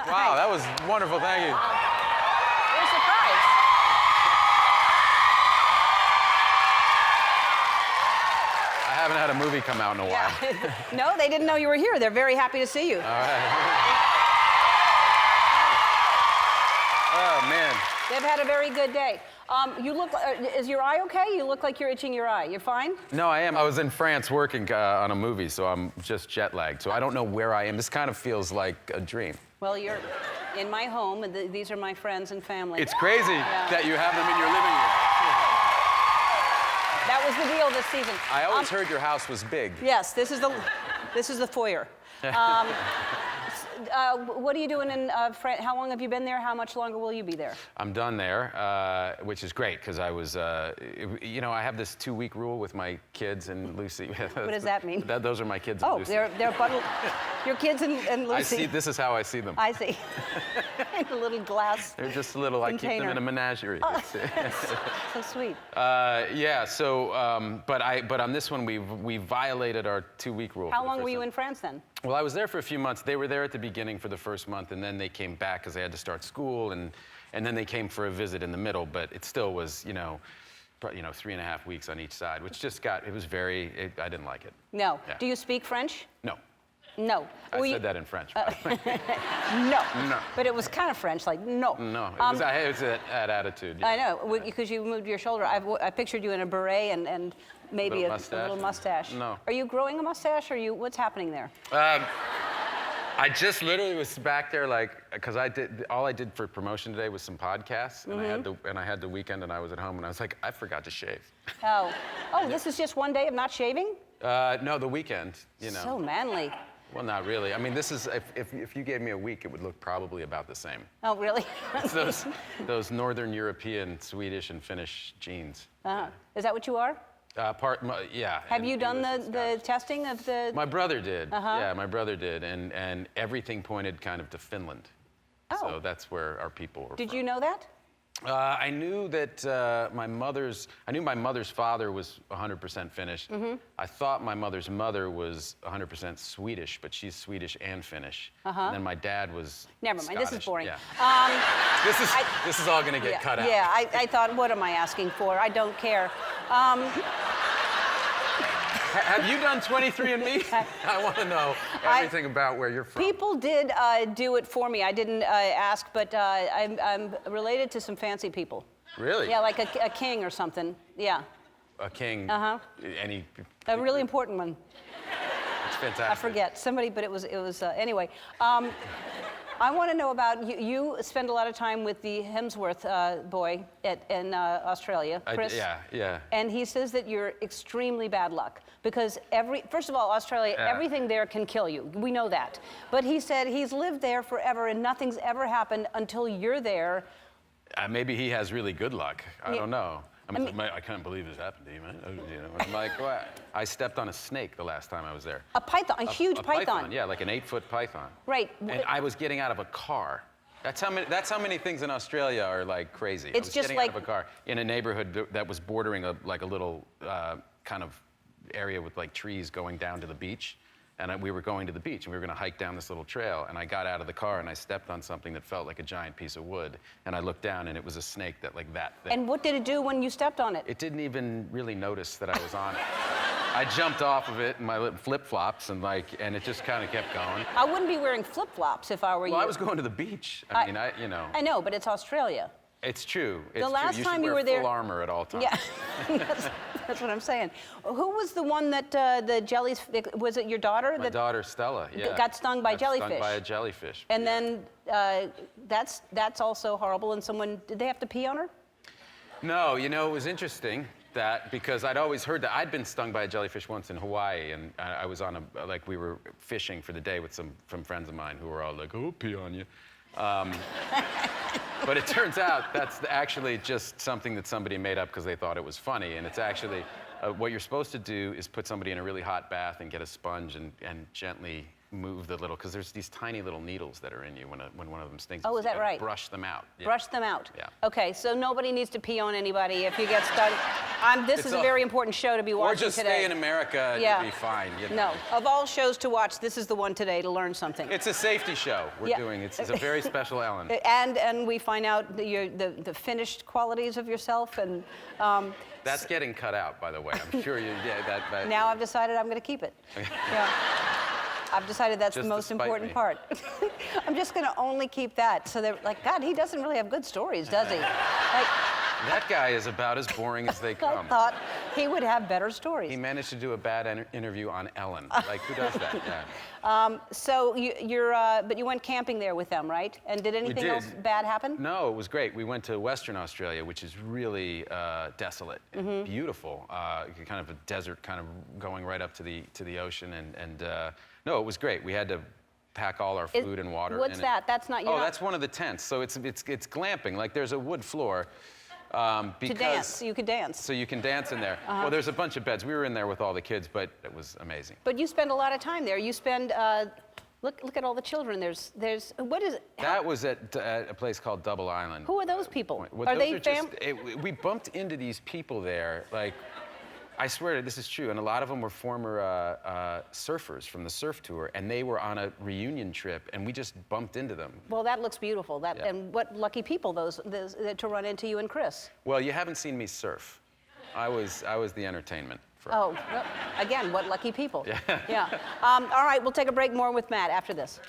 Wow, that was wonderful. Thank you. You're surprised. I haven't had a movie come out in a while. Yeah. No, they didn't know you were here. They're very happy to see you. All right. Oh, man. They've had a very good day. You look, is your eye okay? You look like you're itching your eye. You're fine? No, I am. I was in France working on a movie, so I'm just jet lagged. So I don't know where I am. This kind of feels like a dream. Well, you're in my home, and these are my friends and family. It's crazy that you have them in your living room. That was the deal this season. I always heard your house was big. Yes, this is the foyer. What are you doing in France? How long have you been there? How much longer will you be there? I'm done there, which is great because I was, you know, I have this 2-week rule with my kids and Lucy. What does that mean? Those are my kids. Oh, and Lucy. they're bundled. Your kids and Lucy. This is how I see them. I see. In a little glass. They're just a little. container. I keep them in a menagerie. Oh, so sweet. Yeah. So, but on this one we violated our 2-week rule. How long were you in France then? Well, I was there for a few months. They were there at the beginning for the first month, and then they came back because they had to start school, and then they came for a visit in the middle. But it still was, 3.5 weeks on each side, which just I didn't like it. No. Yeah. Do you speak French? No. No. I said that in French. No. No. But it was kind of French, like no. No. It was that attitude. Yeah. I know, because you moved your shoulder. I pictured you in a beret and maybe a little mustache. No. Are you growing a mustache, or what's happening there? I just literally was back there, because all I did for promotion today was some podcasts, and I had the weekend, and I was at home, and I was like, I forgot to shave. Oh, this is just one day of not shaving? No, the weekend. So manly. Well, not really. I mean, this is if you gave me a week, it would look probably about the same. Oh, really? It's those Northern European, Swedish, and Finnish genes. Uh-huh. Is that what you are? Yeah. Have you done the testing of the? My brother did. Uh-huh. Yeah, my brother did, and everything pointed kind of to Finland. Oh. So that's where our people were. Did from. you know that? I knew that my mother's father was 100% Finnish. I thought my mother's mother was 100% Swedish, but she's Swedish and Finnish. And then my dad was Never mind. Scottish. This is boring. Yeah. This is all going to get cut out. Yeah, I thought, what am I asking for? I don't care. Have you done 23andMe? I want to know everything about where you're from. People did do it for me. I didn't ask, but I'm related to some fancy people. Really? Yeah, like a king or something. Yeah. A king? Uh-huh. A really important one. It's fantastic. I forget. Somebody, but it was anyway. I want to know about you. You spend a lot of time with the Hemsworth boy in Australia, Chris. Yeah. And he says that you're extremely bad luck because first of all, Australia, everything there can kill you. We know that. But he said he's lived there forever and nothing's ever happened until you're there. Maybe he has really good luck. I don't know. I can't believe this happened to you, man. I'm like, well, I stepped on a snake the last time I was there. A python, a huge python. Yeah, like an 8-foot python. Right. And I was getting out of a car. That's how many things in Australia are like crazy. It's just getting out of a car in a neighborhood that was bordering a little kind of area with like trees going down to the beach. And we were going to the beach, and we were going to hike down this little trail. And I got out of the car, and I stepped on something that felt like a giant piece of wood. And I looked down, and it was a snake that thick. And what did it do when you stepped on it? It didn't even really notice that I was on it. I jumped off of it in my flip-flops, and it just kind of kept going. I wouldn't be wearing flip-flops if I were you. Well, I was going to the beach. I mean, I know, but it's Australia. It's true. The last time you were there, full armor at all times. Yeah, that's what I'm saying. Who was the one that the jellies? Was it your daughter? My daughter Stella. Yeah. Got stung by jellyfish. Stung by a jellyfish. And then that's also horrible. And did they have to pee on her? No, it was interesting because I'd always heard that I'd been stung by a jellyfish once in Hawaii, and I was on we were fishing for the day with some friends of mine who were all like, "Oh, pee on you." But it turns out that's actually just something that somebody made up because they thought it was funny. And it's actually, what you're supposed to do is put somebody in a really hot bath and get a sponge and gently move the little, because there's these tiny little needles that are in you when one of them stings. Oh, is that right? Brush them out. Yeah. Brush them out. Yeah. Okay, so nobody needs to pee on anybody if you get stuck. This is a very important show to be watching today. Or just today. stay in America and Yeah. you'll be fine. You know. No, of all shows to watch, this is the one today to learn something. It's a safety show we're doing. It's a very special Ellen. And we find out the finished qualities of yourself and. That's getting cut out, by the way. I'm sure you. Yeah, that. Now I've decided I'm going to keep it. Yeah. I've decided that's the Just to most spite important me. part. I'm just going to only keep that. So they're like, God, he doesn't really have good stories, does he? Like, That guy is about as boring as they I come. thought he would have better stories. He managed to do a bad interview on Ellen. Like, who does that? Yeah. So but you went camping there with them, right? And did anything did. else bad happen? No, it was great. We went to Western Australia, which is really desolate and beautiful. Kind of a desert, kind of going right up to the ocean. And no, it was great. We had to pack all our food and water. What's that? That's not. Oh, that's one of the tents. So it's glamping. Like there's a wood floor. To dance, you could dance. So you can dance in there. Well, there's a bunch of beds. We were in there with all the kids, but it was amazing. But you spend a lot of time there. You spend. Look at all the children. There's. What is it? That was at a place called Double Island. Who are those people? Well, Are those they just- we bumped into these people there, like, I swear this is true, and a lot of them were former surfers from the surf tour, and they were on a reunion trip, and we just bumped into them. Well, that looks beautiful. Yeah. And what lucky people those to run into you and Chris. Well, you haven't seen me surf. I was the entertainment. Oh, well, again, what lucky people. Yeah. All right, we'll take a break. More with Matt after this.